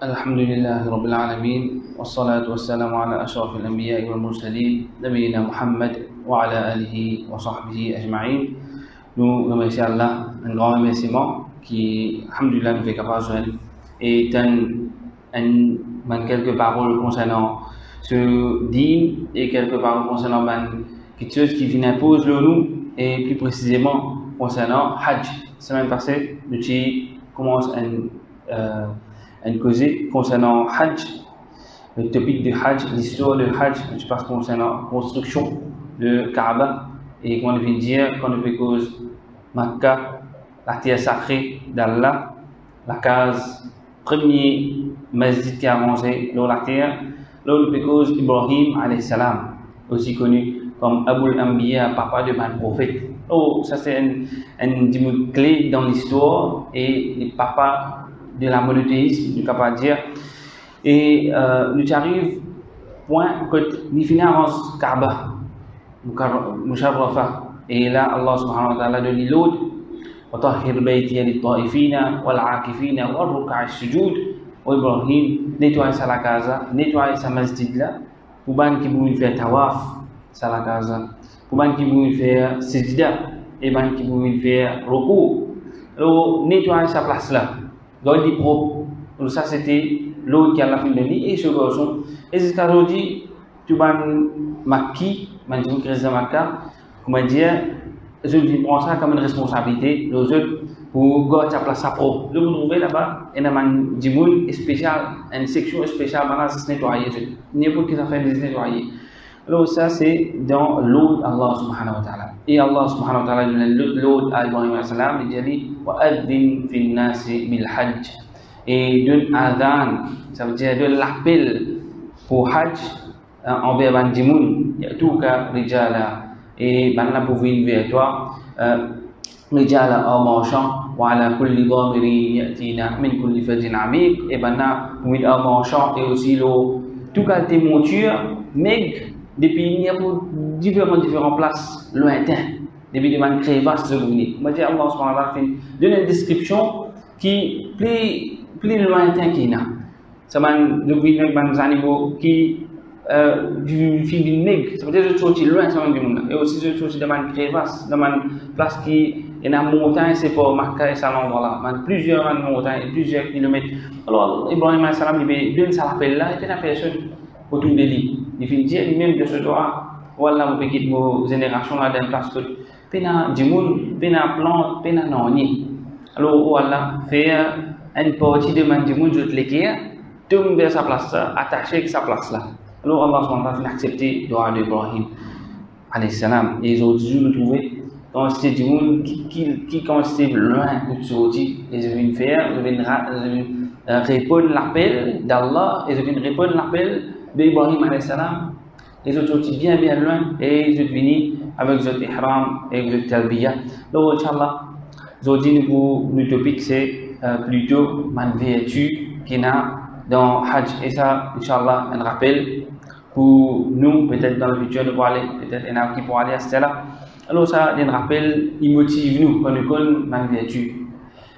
الحمد لله رب العالمين والصلاة والسلام على أشرف الأنبياء والمرسلين نبينا محمد وعلى آله وصحبه أجمعين. Nous remercions Allah, un grand remerciement qui, alhamdulillah, nous fait capable de et quelques paroles concernant ce dîme et quelques paroles concernant quelque chose qui vient imposer le nous et plus précisément concernant Hajj. Semaine passée, nous commençons une cause concernant Hajj, le topic de Hajj, l'histoire de Hajj, je passe concernant la construction de Kaaba et qu'on vient dire qu'on fait cause Makkah, la terre sacrée d'Allah, la case premier masjid qui a avancé dans la terre, là on fait cause Ibrahim alayhi salam, aussi connu comme Abul Anbiya, papa de man prophète. Oh, ça c'est une clé dans l'histoire et le papa de la monothéisme, du capable dire. Et nous arrivons point que nous finissons avance Kaaba, Musharrafa. Et là, Allah subhanahu wa ta'ala donne l'autre. وطهر بيتي للطائفين والعاكفين والركع السجود. Ibrahim nettoie sa la casa, nettoie sa masjid là, pour ban qui vont faire tawaf sa la casa, pour ban qui vont faire sijda et ban qui vont faire ruku. Alors nettoie sa place là. Donc il propre. Donc ça c'était l'autre qui a la fin de l'année et ce garçon. Et jusqu'à aujourd'hui, tu vas Makki, maintenant qui reste à Makkah, comment dire, je prends ça comme une responsabilité. Les autres pour garder sa place à propre. Je vous trouve là-bas, il y a un dimoun spécial, une section spéciale pour se nettoyer. N'importe qui ça fait des nettoyer. Alors ça c'est dans l'eau d'Allah subhanahu wa ta'ala. Et Allah subhanahu wa ta'ala donne l'eau à Ibrahim alayhi salam, il dit وَأَذِّنْ فِي النَّاسِ بِالْحَجِّ. Et donne adhan, ça veut dire donne l'appel pour Hajj envers Ban Dimoun, Ya'tuka Rijala. Et Ban la pour venir vers toi, Rijala en marchant, wa ala kulli dhamiri yatina min kulli fajin amiq. Et Ban la pour venir en marchant et aussi tout cas tes montures, maigres. Depuis il y a différentes places lointaines, depuis des man crevasses de l'unité. Moi, j'ai Allah subhanahu wa ta'ala donne une description qui plus lointain qu'il y a. Ça m'a depuis des animaux qui du film d'une nègre, ça veut dire que je suis loin du monde. Et aussi je suis dans une crevasse, dans une place qui est dans la montagne, c'est pour Makkah et cet endroit là. Plusieurs montagnes et plusieurs kilomètres. Alors Ibrahim alayhi salam il donne ça l'appel là, et puis la personne autour de lui. Il finit dire lui-même de ce droit, voilà, mon petit mon génération là d'un place que pena dimoun, pena plante, pena noni. Alors voilà, faire une partie de man dimoun je te l'équerre, tombe vers sa place là, attaché avec sa place là. Alors Allah subhanahu wa ta'ala a accepté le doigt d'Ibrahim alayhi salam. Et ils ont toujours nous trouver dans ce dimoun qui consiste loin de ce outil. Ils viennent faire, ils viennent répondre l'appel d'Allah, ils viennent répondre l'appel d'Ibrahim alayhi salam. Les autres sont bien loin et ils sont venus avec votre ihram et votre talbiya. Donc Inch'Allah, aujourd'hui nous topic c'est plutôt ma vertu qu'il y a dans Hajj. Et ça, Inch'Allah, un rappel pour nous, peut-être dans le futur, de pouvoir aller, peut-être il y en a qui pourront aller à ce là. Alors ça, un rappel, il motive nous quand nous connaissons ma vertu.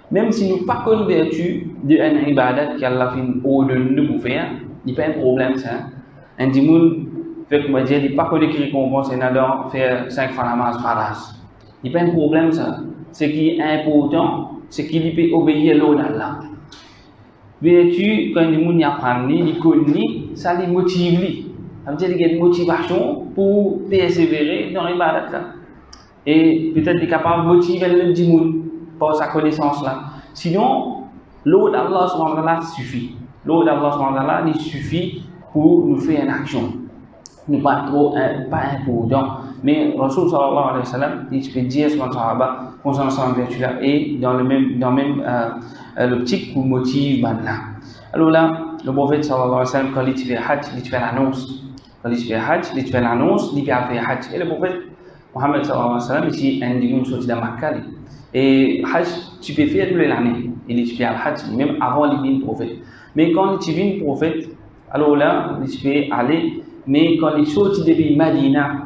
Même si nous ne pas connaissons la vertu d'une ibadat qu'Allah fait au-delà de nous pour faire, il n'y a pas un problème ça. Un dimoun fait que moi dire, il n'y a pas que des récompenses et n'a faire 5 fois la masse par as. Il n'y a pas un problème ça. Ce qui est important, c'est qu'il peut obéir à l'ordre d'Allah. Vertu, quand le monde apprend, il connaît, ça lui motive. Ça veut dire qu'il y a une motivation pour persévérer dans l'ibadat là. Et peut-être qu'il est capable de motiver le dimoun par sa connaissance là. Sinon, l'ordre d'Allah subhanahu wa ta'ala suffit. L'ordre d'Allah subhanahu wa ta'ala il suffit pour nous faire une action. Nous pas trop pas important. Mais Rasul sallallahu alayhi wa sallam, il peut dire sur le sahaba concernant cette vertu là et dans le même l'optique pour motive là. Alors là, le prophète sallallahu alayhi wa sallam quand il fait Hajj, il fait l'annonce. Quand il fait Hajj, il fait l'annonce, il fait Hajj. Et le prophète Muhammad sallallahu alayhi wa sallam ici un dimanche sorti de Makkah. Et Hajj, tu peux faire tous les années. Il fait Hajj même avant le prophète. Mais quand tu viens le prophète, alors là, tu peux aller. Mais quand il sortit depuis Madina,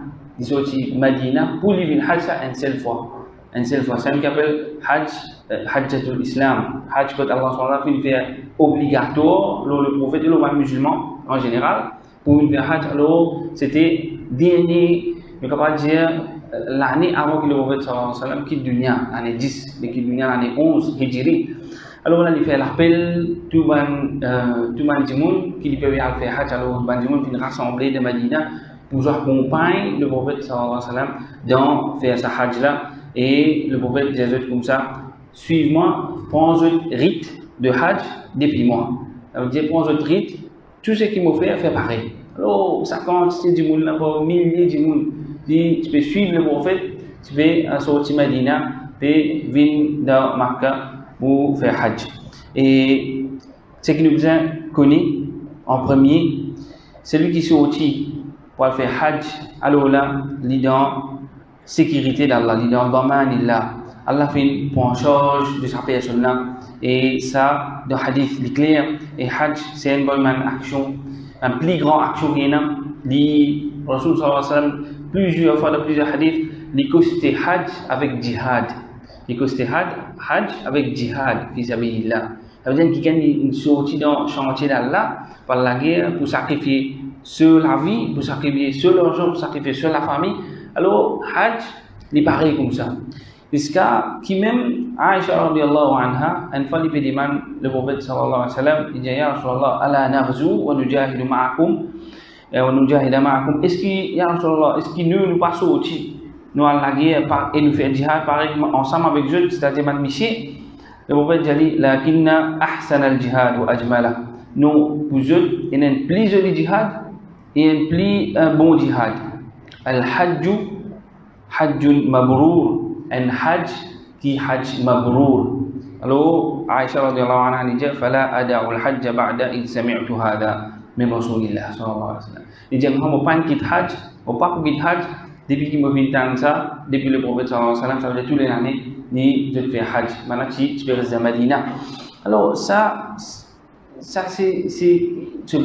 pour lui venir Hajj une seule fois. Ça nous appelle Hajj Hajjatul Islam, Hajj que Allah SWT fait obligatoire, le prophète et le musulman en général, pour une faire Hajj, alors c'était dernier, je ne peux pas dire l'année avant que le prophète SAW quitte dunya, l'année 10, il quitte dunya l'année 11, Hijri. Alors là, il fait l'appel, tout le monde qui peut faire Hajj, alors tout le monde vient rassembler de Medina pour accompagner le prophète SAW dans faire sa Hajj là. Et le prophète disait comme ça, suivez-moi, prends un rite de Hajj depuis moi. Ça veut dire, prends un rite, tout ce qu'il m'a fait pareil. Alors, 50 du monde, milliers de monde. Tu peux suivre le prophète, tu peux sortir Medina, tu peux venir dans Makkah pour faire Hajj. Et ce qui nous a connu en premier, celui qui sortit pour faire Hajj, alors là, il est dans sécurité d'Allah, il est dans Damanillah. Allah fait pour en charge de sa personne là. Et ça, dans le hadith, il est clair. Et Hajj, c'est une bonne action, une plus grande action qu'il y a. Le Rasul sallallahu alayhi wa sallam, plusieurs fois dans plusieurs hadiths, il costé Hajj avec djihad. Il costé Hajj avec djihad, fi sabilillah. Ça veut dire qu'il y a une sortie dans le chantier d'Allah par la guerre pour sacrifier sur la vie, pour sacrifier sur l'argent, pour sacrifier sur la famille. Alors, Hajj, il est pareil comme ça. Jusqu'à qui même, Aïcha radiallahu anha, une fois, il peut demander le prophète sallallahu alayhi wa sallam, il dit, Ya Rasulallah, ala naghzu wa nujahidu ma'akum, wa nujahida ma'akum. Est-ce que, Ya Rasulallah, est-ce que nous passons au-dessus, nous allons la guerre et nous faire djihad pareil ensemble avec eux, c'est-à-dire Mme Miché? Le prophète dit, lakinna ahsan al-jihad wa ajmala. Nous, pour eux, il y a un plus joli djihad et un plus bon djihad. Al-hajju hajjun mabrour. Un hajj qui hajj mabrour. Alors, Aïcha radiallahu anha dit, fala ada'u al-hajj ba'da id sami'tu hadha min Rasulillah sallallahu alayhi wa sallam. Il dit, moi, je ne pas quitter hajj, je ne pas quitter hajj, depuis qu'il me vient d'entendre ça, depuis le prophète sallallahu alayhi wa sallam, ça veut dire tous les années, ni je fais hajj. Maintenant, tu peux rester à Medina. Alors, ça c'est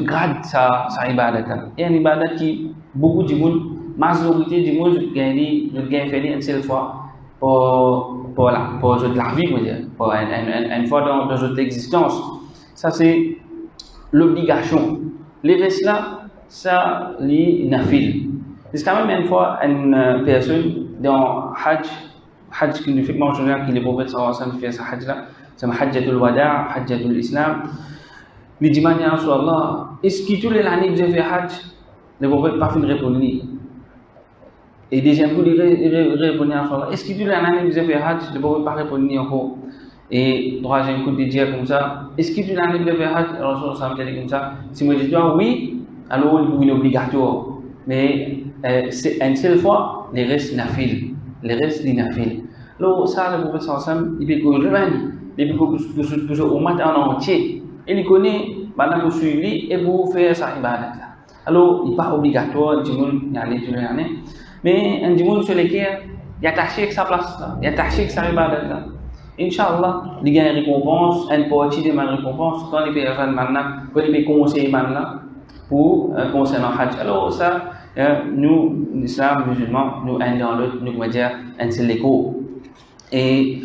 grade sa ibadat. Il y a une ibadat qui, beaucoup de monde, majorité du monde, gagne fait une seule fois pour la vie, pour une fois dans notre existence. Ça, c'est l'obligation. Les restes là, ça, les nafil. C'est quand même une fois une personne dans Hajj qui nous fait mentionner que le prophète sallallahu alayhi wa sallam fait sa Hajj là, c'est Hajjatul Wada', Hajjatul Islam. Il dit, Ya Rasulallah, est-ce que tous les années que j'ai fait Hajj, le prophète pas fait de répondre? Et deuxième coup, il répond à Rasulallah, est-ce que tous les années que j'ai fait Hajj, le prophète pas répondre encore? Et troisième coup, il dit comme ça, est-ce que tous les années que j'ai fait Hajj, Rasulallah dit comme ça, si moi je dis oui, alors il est obligatoire. Mais c'est une seule fois, les restes nafil. Les restes nafil. Alors ça, le prophète sallallahu alayhi wa sallam, il peut revenir, il peut au matin en entier. Et il connaît, maintenant vous suivez et vous faites sa ibadat. Alors, il n'est pas obligatoire, il y a tous les années. Mais un dimanche sur lequel il y a attaché avec sa place, il y a attaché avec sa ibadat. Inch'Allah, il y a une récompense, une partie de ma récompense quand les personnes maintenant, quand les conseillers maintenant pour concernant Hajj. Alors, ça, nous, l'islam musulman, nous, un dans l'autre, nous, on va dire, un seul écho. Et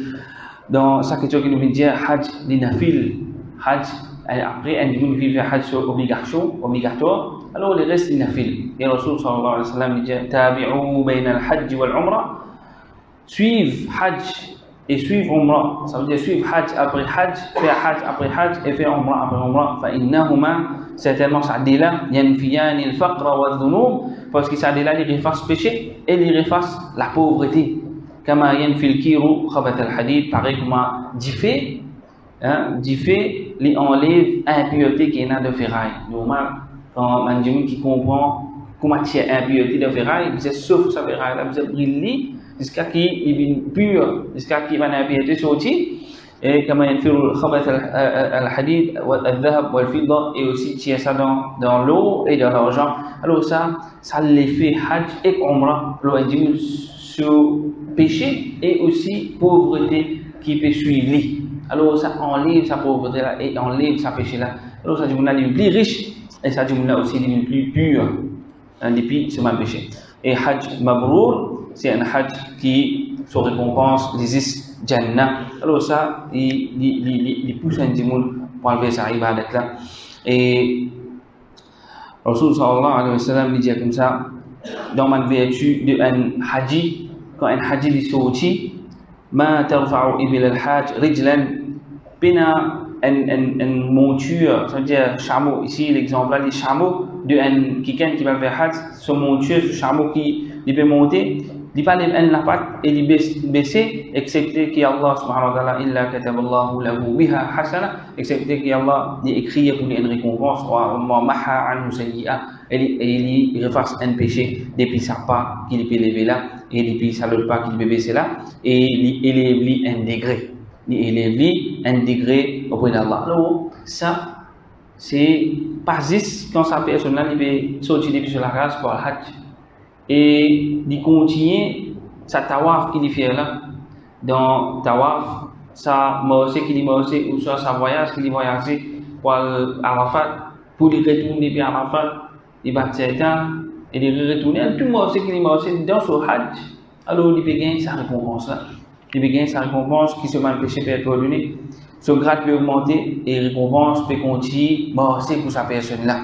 dans sa question qui nous vient dire Hajj, l'inafil, Hajj, après, un dimanche qui fait Hajj obligatoire, alors les restes l'inafil. Et Rasul sallallahu alayhi wa sallam dit Tabi'u bayna al-Hajj wal-Umrah, suivre Hajj et suivre Umrah. Ça veut dire suivre Hajj après Hajj, faire Hajj après Hajj et faire Umrah après Umrah. Fa'innahuma, certainement, ça dit là, yanfiyani al-faqra wal-dhunub, parce que ça dit là, il efface péché et il efface la pauvreté. Kama yanfil kiru khabat al-hadid, pareil comme Diffé, il enlève l'impureté qu'il y a de ferraille. Normal, quand un dimanche qui comprend comment il y a impureté de ferraille, il sauf sa ferraille, il brille jusqu'à qu'il est pur, jusqu'à qu'il y a une impureté sortie. Et comme il fait le khabat al-hadid, al-dhahab, al-fidda, et aussi il y a ça dans l'eau et dans l'argent. Alors ça l'effet Hajj et Umrah, le dimanche sur péché et aussi pauvreté qui peut suivre. Alors ça enlève sa pauvreté là et enlève sa péché là. Alors ça dit qu'on a les plus riches et ça dit qu'on a aussi les plus purs depuis ce même péché. Et Hajj Mabrour, c'est un Hajj qui se récompense existe Jannah. Alors ça, il pousse un démon pour enlever sa ibadat là. Et Rasul sallallahu alayhi wa sallam dit comme ça, dans ma vertu de un haji, quand un haji est sorti, ma tarfa'u ibil al-hajj rijlan, pena une monture, ça veut dire chameau. Ici, l'exemple là, les chameaux de quelqu'un qui va faire hajj, ce monture, ce chameau qui peut monter, il pas la patte et il baisser, excepté qu'Allah subhanahu wa ta'ala, illa kataballahu lahu biha hasana, excepté qu'Allah dit écrit pour une récompense, wa maha anhu sayyi'a, et il refasse un péché depuis sa part qu'il peut lever là, et depuis sa l'autre part qu'il peut baisser là, et il élève un degré. Il élève un degré auprès d'Allah. Alors, ça, c'est pas juste quand sa personne là, il peut sortir depuis sur la race pour le hajj. Et il continue sa tawaf qu'il fait là. Dans tawaf, sa marche qu'il marche, ou soit sa voyage qu'il voyage pour Arafat, pour lui retourner depuis Arafat, il va certains, et il retourner, tout le marche qu'il marche dans son hajj, alors il peut gagner sa récompense là. Il peut gagner sa récompense qui se met péché peut être pardonné, son grade peut augmenter et récompense peut continuer marcher pour sa personne là.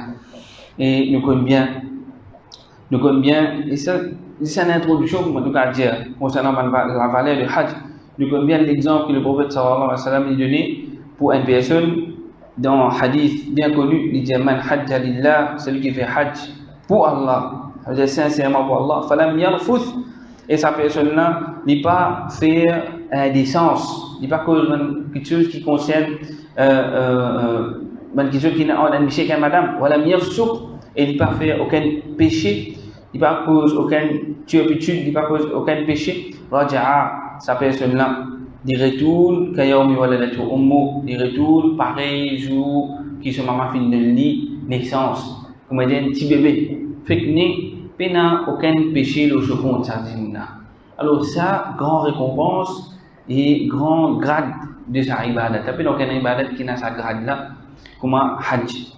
Et nous connaissons bien, et ça, c'est une introduction pour nous dire concernant la valeur du hajj. Nous connaissons bien l'exemple que le prophète sallallahu alayhi wa sallam a donné pour une personne dans un hadith bien connu. Il dit man hajja lillah, celui qui fait hajj pour Allah, c'est-à-dire sincèrement pour Allah, falam yarfuth, et sa personne là n'est pas faire indécence, n'est pas cause quelque chose qui concerne quelque chose qui n'a pas d'amitié qu'un madame, walam yafsuq, et il ne pas faire aucun péché, il ne pas cause aucune turpitude, il ne pas cause aucun péché. Raja'a, sa personne là, il retourne, kayawmi waladatu ummu, il retourne pareil jour qui se maman fin de lit, naissance, comme on dit un petit bébé, fait que n'a aucun péché le second de sa zimna. Alors ça, grande récompense et grand grade de sa ibadat. Tapi donc une ibadat qui n'a sa grade là, comme un hajj.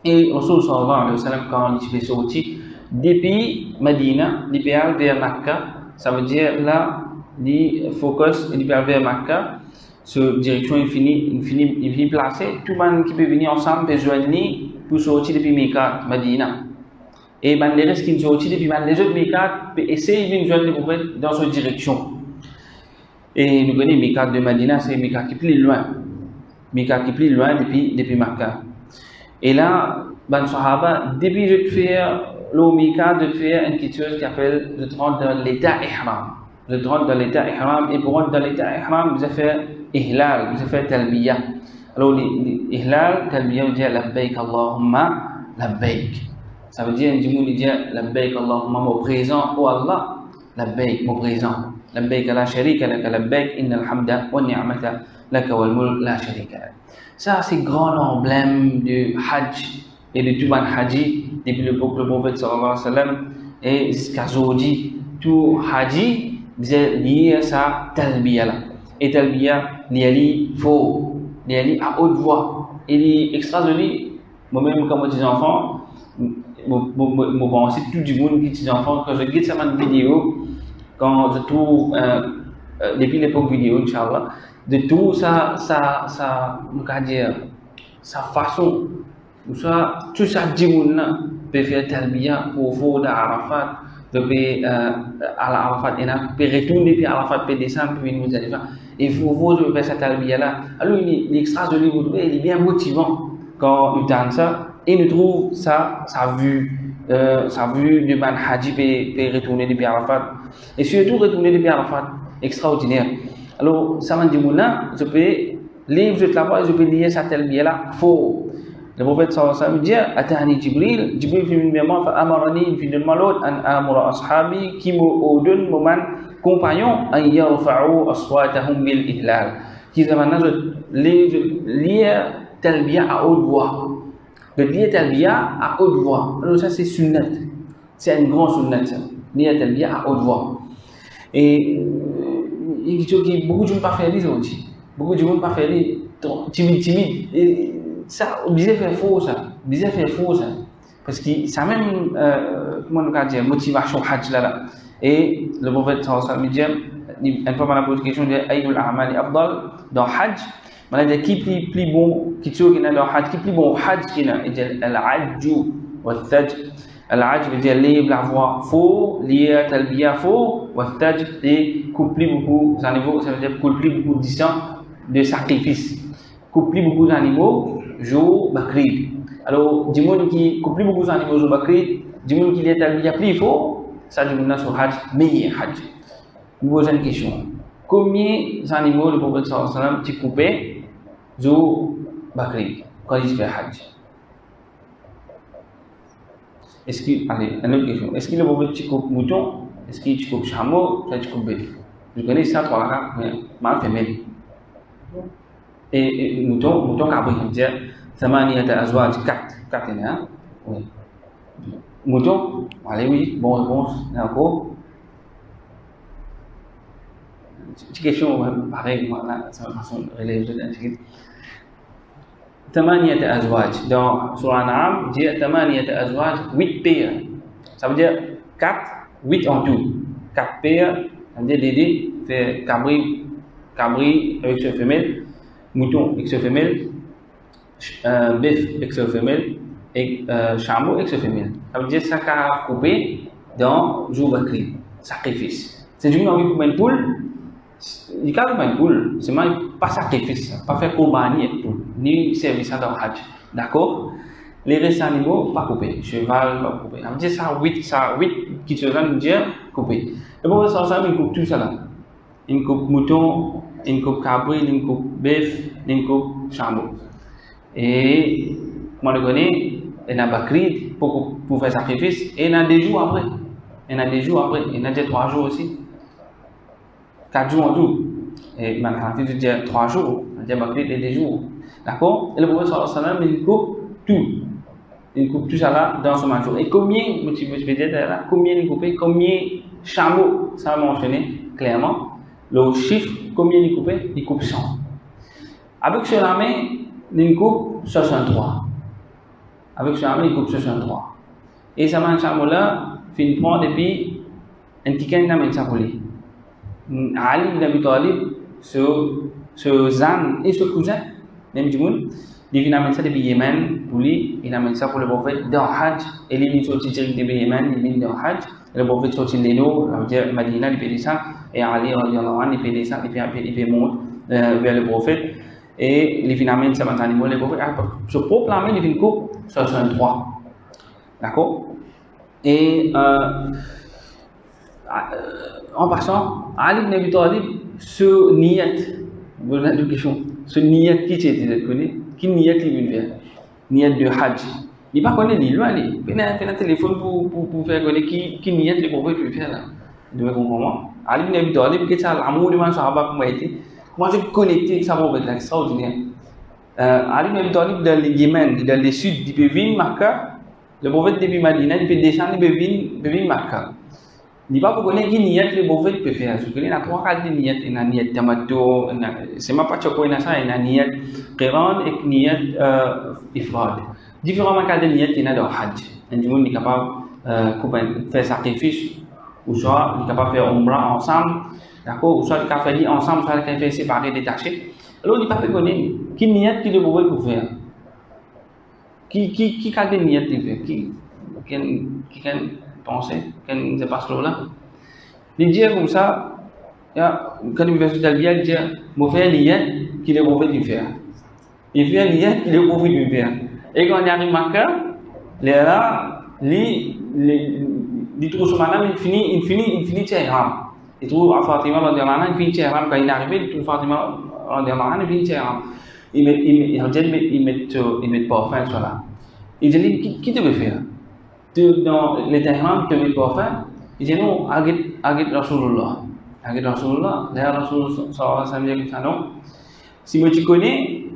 Et Rasul sallallahu alayhi wa sallam, quand il fait sorti, depuis Medina, il peut aller vers Makkah, ça veut dire là, il focus, il peut aller vers Makkah, cette direction il finit placé, tout le monde qui peut venir ensemble peut joindre pour sortir depuis Mecca, Medina. Et les restes qui sont sortis depuis les autres Mecca peuvent essayer de joindre le prophète dans cette direction. Et nous connaissons Mecca de Medina, c'est Mecca qui est plus loin. Mecca qui est plus loin depuis Makkah. Et là, ben Sahaba, depuis de faire le Mecca, de faire une chose qui s'appelle le rentrer dans l'état ihram. Le rentrer dans l'état ihram, et pour rentrer dans l'état ihram, vous avez fait ihlal, vous avez fait talbiya. Alors, l'ihlal, talbiya, vous dites labbaik Allahumma labbaik. Ça veut dire, du monde, il dit labbaik Allahumma, mon présent, oh Allah, labbaik, mon présent. Labbaik la sharika laka, labbaik innal hamda wa ni'mata laka wal mulk la sharika laka. Ça, c'est grand emblème du hajj et de tout le haji depuis le prophète sallallahu alayhi wa sallam et jusqu'à aujourd'hui. Tout haji est lié à sa talbiya là. Et talbiya, il faut, il est à haute voix. Il est extra joli. Moi-même, comme mes enfants, je pense tout du monde qui est enfants, quand je regarde cette vidéo, quand je trouve, depuis l'époque vidéo, Inch'Allah, de tout ça, dire, sa façon, ou ça, tout ça, Djimouna peut faire talbiya pour faire d'Arafat, peut à l'Arafat, peut retourner puis Arafat, peut descendre, puis nous allez faire. Il faut faire cette talbiya là. Alors, il est extra joli, il est bien motivant quand il entend ça, et nous trouve sa vue de Man Haji peut retourner depuis Arafat, et surtout retourner depuis Arafat, extraordinaire. Alors, ça m'a dit, je peux lire là-bas, je peux lire sa talbiya là, faux. Le prophète sallallahu alayhi wa sallam dit, Atani Jibril fait une mémoire, fa amarani, il fait de malheur, an amura ashabi, qui me donne mon compagnon, an yarfa'u aswatahum bil ihlal. Qui maintenant, lire talbiya à haute voix. De lire talbiya à haute voix. Alors, ça, c'est sunnat. C'est un grand sunnat, ça. Lire talbiya à haute voix. Et beaucoup de gens ne pas faire aussi. Beaucoup de gens ne pas faire timide. Et ça, on disait faire faux ça. Parce que ça même, comment on peut dire, motivation hajj là. Et le prophète sallallahu alayhi wa sallam dit, une fois, on a posé la question de Ayyul A'mali Afdal dans Hajj. On a dit qui plus bon, qui est dans Hajj, qui plus bon Hajj qui est Al-Hajj ou Al-Thaj. Al-Hajj veut dire lire la voix faux, lire Talbiya faux, ou Al-Thaj et coupler beaucoup d'animaux, ça veut dire coupler beaucoup de distance de sacrifice. Coupler beaucoup d'animaux, jour Bakri. Alors, du monde qui couple beaucoup d'animaux jour Bakri, du monde qui lit Talbiya plus faux, ça du monde sur Hajj, meilleur Hajj. Nous posons une question. Combien d'animaux le prophète sallallahu alayhi wa sallam a coupé jour Bakri quand il fait Hajj? Est-ce qu'il, allez, une autre question. Est-ce que le prophète coupe mouton? Est-ce qu'il coupe chameau? Est-ce qu'il coupe bœuf? Je connais ça, trois cas, mais mal femelle. Et mouton cabri, ça veut dire, Thamaniyata Azwaj, 4 et 1. Oui. Mouton, allez, oui, bonne réponse, d'accord. Petite question, pareil, voilà, c'est une façon de relayer le Thamaniyata Azwaj. Dans Surah An-Naam, dit Thamaniyata Azwaj, 8 paires. Ça veut dire 4, 8 en tout. 4 paires, ça veut dire Dédé fait cabri avec sa femelle, mouton avec sa femelle, bœuf avec sa femelle et chameau avec sa femelle. Ça veut dire ça qu'a coupé dans jour Bakri, sacrifice. C'est du coup comme une poule. Il y a une poule, c'est pas sacrifice, pas faire combani et poule, ni service dans Hajj. D'accord? Les restes animaux, pas coupés. Cheval, pas coupé. Ça veut dire ça 8 qui se rendent dire coupé. Et pour ça, il coupe tout ça là. Il coupe mouton, il coupe cabri, il coupe bœuf, il coupe chameau. Et, comment le connaît, il y a Bakri pour faire sacrifice, et il y a des jours après. Il y a des jours après, il y a des 3 jours aussi. 4 jours en tout. Et maintenant, tu dis 3 jours, il y a des jours. D'accord? Et le prophète sallallahu alayhi wa sallam, il coupe tout. Il coupe tout ça là dans ce manteau. Et combien, je vais dire là, combien il coupe, combien chameaux, ça va mentionner clairement. Le chiffre, combien il coupe 100. Avec ce main, il coupe 63. Avec ce main, il coupe 63. Et ça m'a chameau là, il prend depuis un petit canne dans sa poulie. Ali ibn Abi Talib, ce Zan et ce cousin, même du monde, il amène ça depuis Yémen, pour lui, il amène ça pour le prophète dans Hajj, et il est sorti direct depuis Yémen, il vient dans Hajj, et le prophète sorti de l'eau, ça veut dire Madina, il fait ça, et Ali, il fait ça, il fait monter vers le prophète, et il amène ça dans l'animal, le prophète, se proclame, il fait coupe 63. D'accord? Et en passant, Ali ibn Abi Talib, ce niyat, vous avez une question, ce niyat qui était connu, qui niyat il veut faire, niyat de Hajj. Il ne connaît pas ni loin, il a un téléphone pour faire connaître qui niyat les prophètes veulent faire là. Vous devez comprendre. Ali ibn Abi Talib, qui est l'amour de man sahaba comme été, comment se connecter avec sa prophète là, extraordinaire. Ali ibn Abi Talib dans le Yémen, dans le sud, il peut venir Makkah, le prophète depuis Madina, il peut descendre, il peut venir Makkah. Il n'y a pas pour connaître qui niyat les prophètes peuvent faire. Il y a 3 cas de niyat. Il y a niyat tamattu, c'est ma pas choqué na ça, il y a niyat qiran et niyat ifrad. Différents cas de niyat il y a dans Hajj. Un monde est capable de faire sacrifice, ou soit il est capable de faire umrah ensemble, d'accord, ou soit il est capable de faire ensemble, soit il est capable de faire séparer, détacher. Alors il n'y a pas pour connaître qui niyat qui les prophètes peuvent faire. Qui cas de niyat il fait? Qui penser quand se passe là. Il dit comme ça, quand il veut se talbiya, il dit, mon frère niyat qu'il est prophète du faire. Il fait niyat qu'il est prophète du faire. Et quand il arrive à Makkah, là, il trouve son madame, il finit Tehran. Il trouve à Fatima radiallahu anha, il finit Tehran. Quand il est arrivé, il trouve Fatima radiallahu anha, il finit Tehran. Il met parfum sur là. Il dit, qui devait faire? Dans les Tehran, tu ne peux pas faire. Il dit non, agit Rasulullah. Agit Rasulullah, d'ailleurs Rasulullah sallallahu alayhi wa sallam. Si moi tu connais,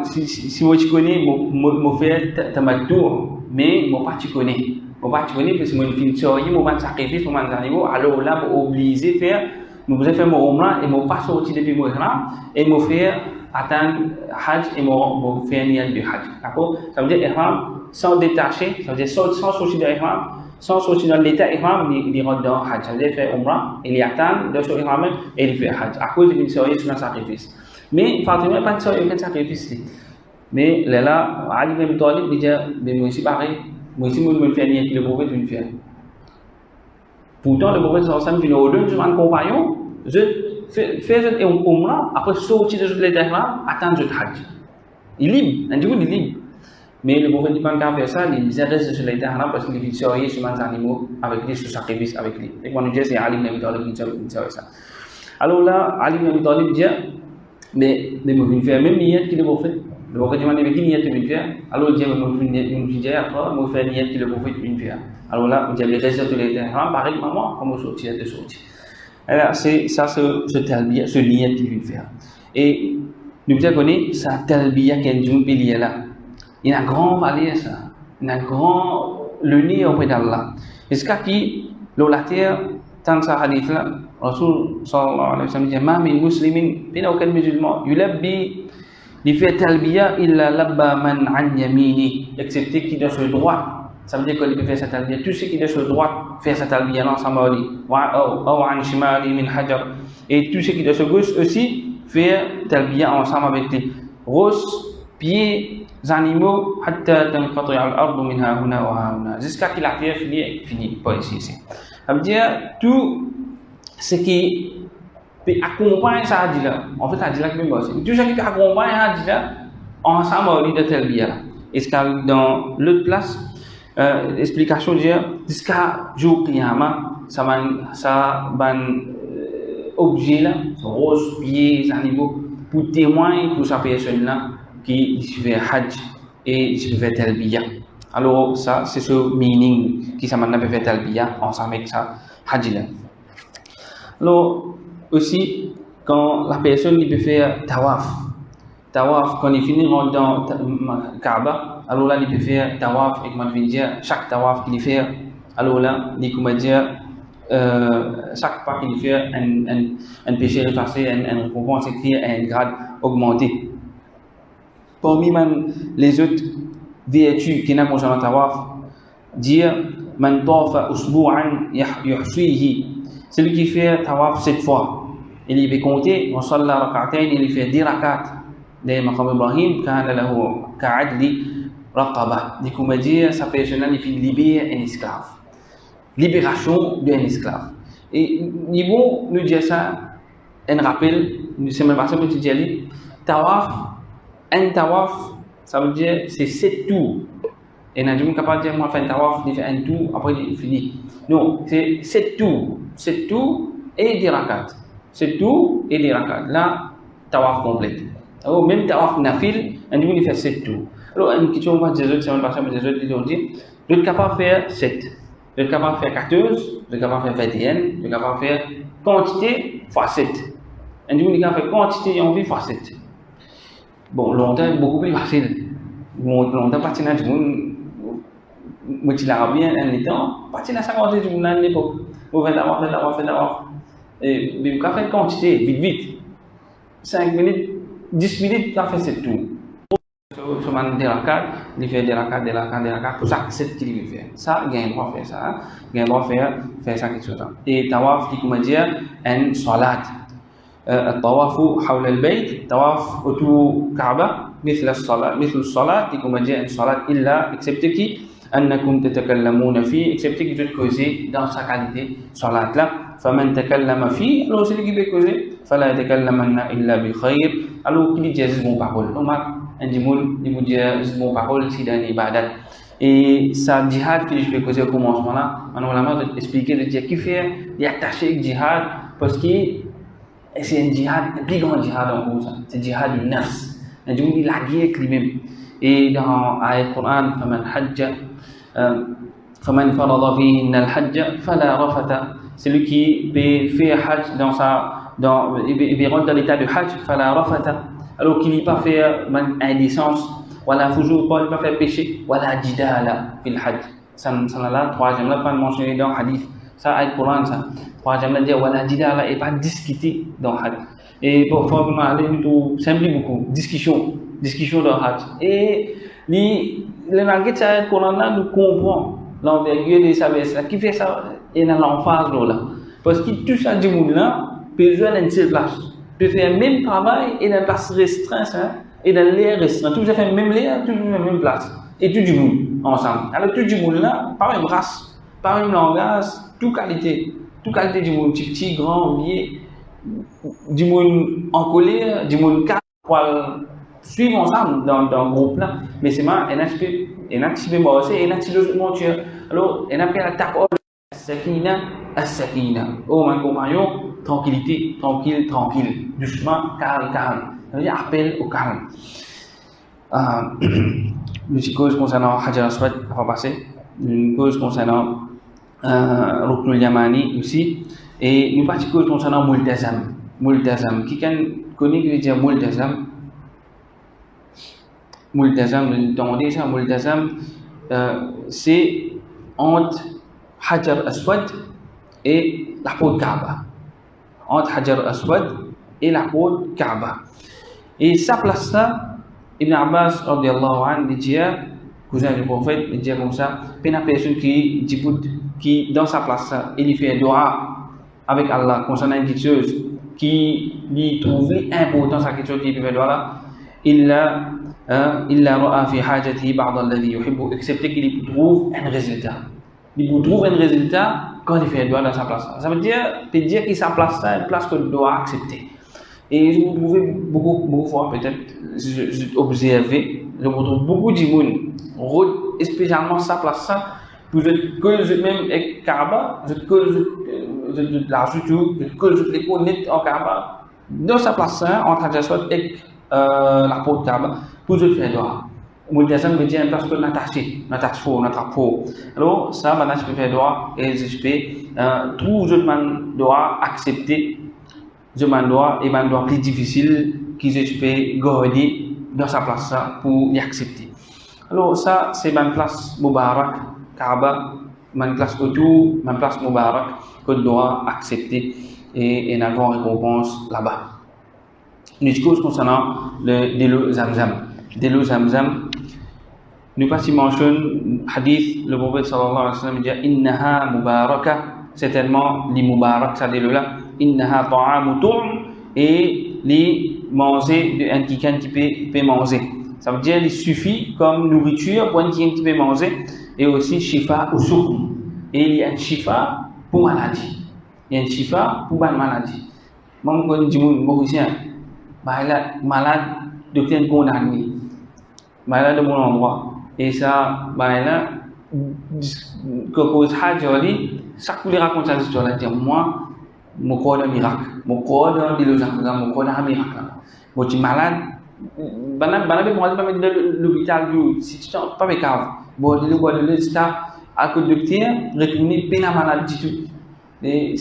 si moi tu connais, mon frère tamattu, mais mon pas tu connais. Mon pas tu connais parce que moi je suis sorti, mon pas sacrifice, mon pas animaux. Alors là, pour obliger faire, nous faisons faire mon umrah et mon pas sorti depuis mon ihram et mon frère attendre Hajj et mon faire niyat du Hajj. D'accord? Ça veut dire ihram sans détacher, ça veut dire sans sortir de l'ihram, sans sortir dans l'état ihram, il rentre dans Hajj. Ça veut dire faire Umrah, il attend de son ihram et il fait Hajj. À cause d'une série sur un sacrifice. Mais Fatima n'a pas de série, aucun sacrifice. Mais là, Ali ibn Abi Talib il dit, mais moi aussi pareil, moi aussi, je me fais nier que le prophète vient faire. Pourtant, le prophète sallallahu alayhi wa sallam ordonne sur un compagnon, je fais un Umrah, après sortir de l'état ihram, attendre le Hajj. Il est libre, un jour il est libre. Mais le prophète dit pas qu'à faire ça, il reste sur l'état ihram parce qu'il est surveillé sur les animaux avec lui, sur sacrifice avec lui. Et quand on dit c'est Ali ibn Abi Talib qui dit ça. Alors là, Ali ibn Abi Talib dit, mais vous venez faire même niyyat que le prophète. Le prophèet demande mais qui niyyat tu viens faire? Alors il dit, vous venez après, vous faites niyyat que le prophète vient faire. Alors là, vous avez resté sur l'état ihram, pareil maman, comment sortir de sortir. Alors c'est ça, ce talbiya, ce niyyat qu'il vient faire. Et nous devons connaître ça talbiya qu'elle dit pilier là. Il y a un grand valeur ça, il y a un grand le nez auprès d'Allah. Jusqu'à qui la terre tant ça hadith là, Rasul sallallahu alayhi wa sallam dit ma min muslimin, il n'y a aucun musulman, yulabbi il fait talbiya illa labba man an yamini, excepté qui doit sur le droit. Ça veut dire qu'il peut faire sa talbiya. Tout ce qui doit sur le droit faire sa talbiya ensemble avec lui. Ou an shimali min hajar. Et tout ce qui doit sur gauche aussi faire talbiya ensemble avec lui. Rose, pied, animaux, hatta tanqati al-ardu minha huna wa huna. Jusqu'à qu'il a fini, pas ici. Ça veut dire tout ce qui accompagne ça hadith là. En fait, hadith là même aussi. Tout ce qui accompagne hadith là ensemble avec lui de talbiya là. Et ce qu'il dans l'autre place, l'explication dit jusqu'à jour qiyamah, ça ban objet là, rose, pieds, animaux, pour témoigner pour sa personne là qui fait Hajj et qui fait talbiya. Alors ça c'est ce meaning qui ça maintenant fait talbiya ensemble avec ça Hajj là. Alors aussi quand la personne il peut faire tawaf quand il finit dans Kaaba, alors là il peut faire tawaf et comment dire chaque tawaf qu'il fait, alors là il comment dire chaque pas qu'il fait un péché effacé, un récompense écrit, un grade augmenté. Parmi les autres vertus qui n'a concernant le tawaf, dire man tawafa usbu'an yuhsihi, celui qui fait tawaf 7 fois, il peut compter, wa salla rak'atayn, il fait 10 rak'at de maqam Ibrahim, kana lahu ka'adli raqaba. Dit comment dire, sa personne il fait libérer un esclave. Libération d'un esclave. Et niveau nous dire ça, un rappel, nous sommes passé pour dire tawaf, un tawaf, ça veut dire c'est 7 tours. Et nous sommes capables de dire moi faire un tawaf, il fait un tour, après il finit. Non, c'est 7 tours et 10 rakats. 7 tours et 10 rakats. Là, tawaf complète. Alors même tawaf nafil, il fait 7 tours. Alors une question on va dire autres, c'est une personne des autres ils dit, vous êtes capable de faire 7. Vous êtes capable de faire 14, vous êtes capable de faire 21, vous êtes capable de faire quantité fois 7. Un jour, il a fait quantité et envie fois 7. Bon, longtemps, beaucoup plus facile. Longtemps, patinage, moi, tu l'as bien un temps, patinage, ça va être une l'époque. Vous faites d'abord. Et vous avez fait quantité, vite. 5 minutes, 10 minutes, vous avez fait 7 tours. Sur des rakats, il fait des rakats, pour ça, c'est ce qu'il veut faire. Ça, il y a un droit de faire ça. Il y a un droit de faire ça quelque chose. Et tawaf, qui comment dire, un salat. الطواف حول البيت طواف autour كعبة مثل الصلاة كما جاء الصلاة إلا excepté qui أنكم تتكلمون فيه excepté qui veut causer dans sa qualité صلاة là فمن تكلم فيه alors celui qui veut causer فلا يتكلمن إلا بخير alors qui dit bon parole donc un dimoul il vous dit bon parole si dans l'ibadat et ça jihad que je vais causer au commencement là on va expliquer de dire qui fait il attaché avec jihad parce que c'est un djihad, un plus grand djihad en gros, c'est le djihad du nafs. Un djihad de la guerre lui-même. Et dans l'ayat Coran, فَمَنْ فَرَضَ فِيهِنَّ الْحَجَّ فَلَا رَفَثَ. Celui qui peut faire hajj il rentre dans l'état de hajj, فَلَا رَفَثَ. Alors qu'il n'y pas faire indécence, وَلَا فُجُورَ, il n'y pas faire péché, وَلَا جِدَالَ فِي الْحَجِّ. Ça là, troisième, là, pas mentionné dans le hadith. Ça, ayat Coran, ça. Troisième, là, dire, voilà, jidala, et pas discuter dans le Hajj. Et pour faire simplifier beaucoup, discussion dans le Hajj. Et les langues de ayat Coran, là, nous comprenons. l'envergure de sa veste là, qui fait ça, et dans l'emphase là. Parce que tout ça du monde là, peut jouer dans une seule place. Peut faire le même travail et dans une place restreinte, hein, et dans l'air restreint. Tout fait le même l'air, tout dans la même place. Et tout du monde ensemble. Alors tout du monde là, pas même race, pas même langage, toute qualité du monde, petit, grand, vieux, du monde en colère, du monde calme, pour suivre ensemble dans le groupe là. Mais c'est moi, un aspect bossé, et un aspect monture. Alors, on appelle la taqwa, as-sakina, as-sakina. Oh, mon compagnon, tranquillité, tranquille, doucement, calme. Ça veut dire appel au calme. Une cause concernant Hajar Aswad, on va passer. Une cause concernant Ruknul Yamani aussi. Et une partie cause concernant Multazam. Multazam. Qui connaît que veut dire Multazam? Multazam, vous demandez ça, Multazam, c'est entre Hajar Aswad et la porte Kaaba. Entre Hajar Aswad et la porte Kaaba. Et sa place là, Ibn Abbas, radiallahu anhu, dit, cousin du prophète, il dit comme ça, il y a une personne qui dans sa place là, il fait un dua avec Allah concernant une quelque chose qui lui trouve important, sa quelque chose qui fait dua là, إلا رأى في حاجته بعض الذي يحبه, excepté qu'il trouve un résultat. Il trouve un résultat quand il fait un doigt dans sa place. Ça veut dire que sa place là, une place que doit accepter. Et je vous trouve beaucoup fois, peut-être, j'ai observé, je vous trouve beaucoup de monde, spécialement sa place là, vous êtes que même avec Kaaba, vous êtes que l'argent, vous êtes que les connaître en Kaaba, dans sa place là, en train de faire avec la porte Kaaba, pour je faire droit. Multazam veut dire une place que n'attache faux. Alors, ça, maintenant, je peux faire droit et je peux tout je dois accepter, je dois et doit plus difficile que je peux garder dans sa place là pour y accepter. Alors, ça, c'est ma place Mubarak, Kaaba, ma place autour, ma place Mubarak que je dois accepter et une grande récompense là-bas. Une chose concernant le l'eau Zamzam. De l'eau Zamzam, nous pas si mentionne hadith, le prophète sallallahu alayhi wa sallam dit innaha mubaraka, certainement les mubarak, ça de l'eau là, innaha ta'amu tu'm, et les manger de un qui peut manger. Ça veut dire il suffit comme nourriture pour un qui peut manger, et aussi shifa ou souk. Et il y a un shifa pour maladie. Il y a un shifa pour une maladie. Moi, je dis beaucoup ici, malade, docteur condamné. Malade de mon endroit. Et ça, que cause Hajjali, chaque fois qu'il raconte cette histoire-là, dit moi, mon corps d'un miracle. Mon corps d'un mon corps d'un miracle. Moi, tu es malade. Moi, je vais mettre l'hôpital, si tu n'es pas grave. Bon, je vais aller à que le docteur retourne peine à maladie du tout. Et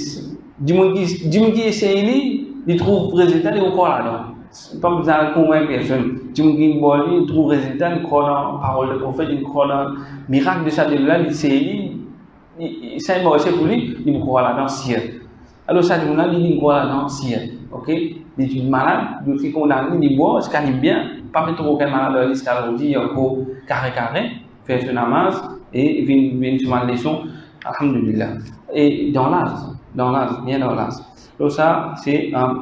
du monde qui essaye, il trouve le résultat, il est encore là-dedans. Pas besoin de convaincre personne. Tu me dis, trouve résultat, il croit dans la parole du prophète, il croit dans le miracle de sa là, il sait, c'est pour lui, il croit là-dedans, ciel. Alors, ça, il croit là-dedans, ciel. Ok? Il est malade, il est condamné, il boit, il se bien, pas mettre aucun malade, il se dit, il y a encore carré, faire son namaz, et il vient sur ma leçon, alhamdulillah. Et dans l'âge, bien dans l'âge. Donc ça, c'est un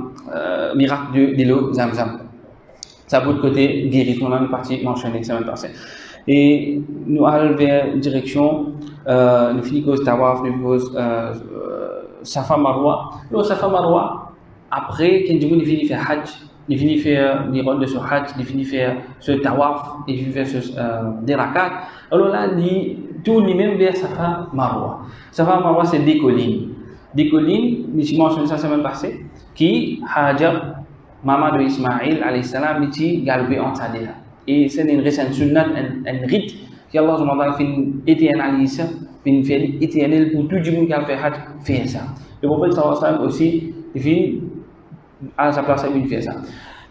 miracle de l'eau Zamzam. Ça vaut de côté guérison, on a une partie mentionnée la semaine passée. Et nous allons vers direction, nous finissons cause Tawaf, nous cause Safa Marwa. Le Safa Marwa, après, quand il finit faire Hajj, il finit faire les rondes de ce Hajj, il finit faire ce Tawaf, il finit faire des rakats. Alors là, il tourne lui-même vers Safa Marwa. Safa Marwa, c'est des collines. Des collines, je mentionne ça la semaine passée, qui Hajar, maman de Ismaïl, alayhi salam, qui galbé en Sadila. Et c'est une récente sunnat, un rite, qui Allah a fait éternalisé, fait éternel pour tout le monde qui a fait Hajj, faire ça. Le prophète sallallahu alayhi wa sallam aussi, il finit à sa place, il fait ça.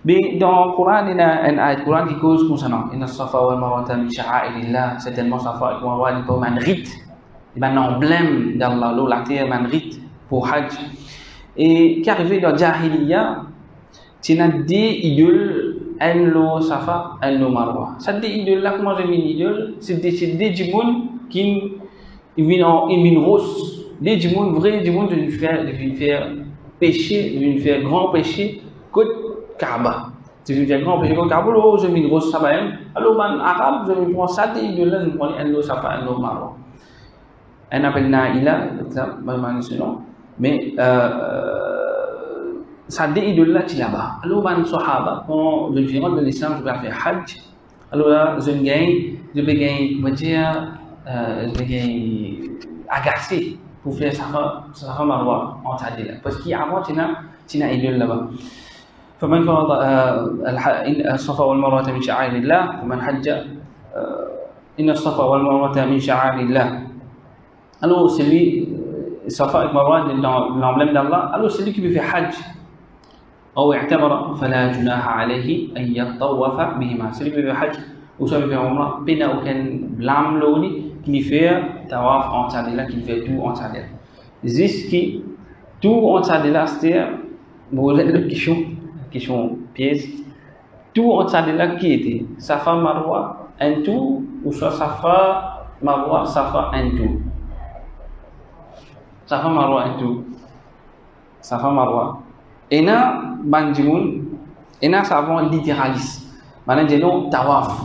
Mais dans le Coran, il y a un ayat Coran qui cause concernant. Il y a Safa wal Marwa min sha'a'ilillah, certainement Safa et Marwa, il y a un rite, il y a un emblème d'Allah, la terre, un rite pour Hajj. Et qui arrivé dans Jahiliya, c'est des idoles, un lo Safa, un lo Marwa. C'est des idoles là, comment j'ai mis une idole, c'est des djimoun qui il vient rose. Les gens vrais, les gens de faire péché, de faire grand péché, que Kaaba. Si je fais grand péché, que Kaaba, alors je viens rose ça va. Alors ben arabe, je me prends ça de là, je prends un lot ça va, un lot marron. On appelle Naïla, ça, mais ça dit de là tu là-bas. Alors ben Sahaba, quand je viens de l'islam, je vais faire Hajj. Alors là, je vais gagner, je vais gagner agacé pour faire Safa Marwa en Tadila. Parce qu'avant, tu n'as idole là-bas. فمن فرض الصفا والمروة من شعائر الله ومن حج إن الصفا والمروة من شعائر الله. Alors celui Safa et Marwa dans l'emblème d'Allah, alors celui qui veut faire Hajj أو اعتمر فلا جناح عليه أن يطوف بهما. Celui qui veut faire Hajj ou soit veut faire Umrah, il n'a aucun blâme l'oni qui fait tawaf en Tadila, qui fait tout en Tadila. Jusqu'à tout en Tadila, c'est-à-dire, vous avez une question pièce, tout en Tadila qui était Safa Marwa, un tout, ou soit Safa Marwa, Safa un tout. Safa Marwa un tout. Safa Marwa. Et là, Banjimoun, et là, ça va littéraliste. Maintenant, j'ai non tawaf.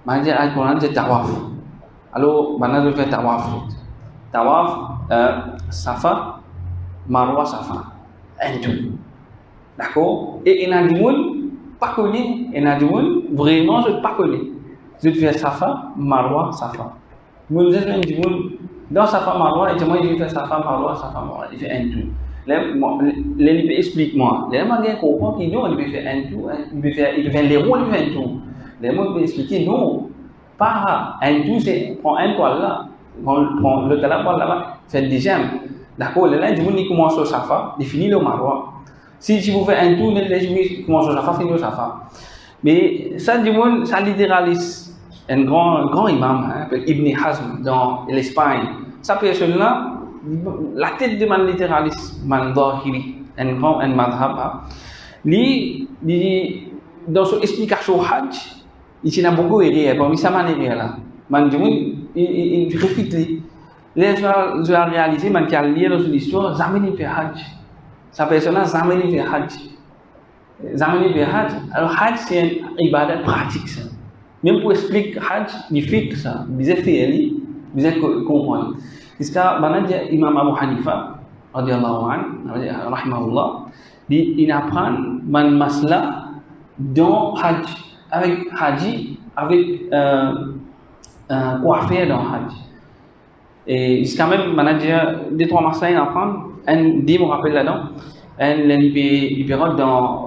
Maintenant, j'ai Al-Quran, j'ai tawaf. Alors, maintenant, je fais tawaf. Tawaf, Safa, Marwa, Safa. Un tout. D'accord? Et il y a des gens pas connus. Il y a des gens vraiment pas connus. Je fais Safa, Marwa, Safa. Moi, je fais des gens dans Safa, Marwa, et moi, je fais Safa, Marwa, Safa, Marwa. Il fait un tout. Les explique-moi. Les gens qui comprennent qu'ils ont, ils fait un tout. Il fait les rôles, il fait un tout. Les gens qui expliquent non. Pas un tout, c'est prend un poil là, prend le talent poil là-bas, fait des gemmes. D'accord, là, du coup, il commence au Safa, il finit le Marwa. Si vous faites un tout, les gens commencent au Safa, finit au Safa. Mais ça, du coup, ça littéralise. Un grand imam, Ibn Hazm, dans l'Espagne. Sa personne-là, la tête de man littéraliste, man Zahiri, un madhab. Lui, dans son explication Hajj, il a beaucoup erré, parmi ça man erré là. Man il réfute lui. Là je vais réaliser man qui a lié dans son histoire, jamais il fait Hajj. Sa personne là jamais il fait Hajj. Jamais il fait Hajj. Alors Hajj c'est une ibadat pratique ça. Même pour expliquer Hajj, il fait ça, il fait lui, il comprendre. Parce que maintenant Imam Abu Hanifa radiyallahu anhu, rahimahullah, il apprend man masla dans Hajj. Avec Haji, avec quoi faire dans Hajj. Et jusqu'à même, manager, deux, trois massailles à apprendre, un dit, me rappelle là-dedans, un libéral dans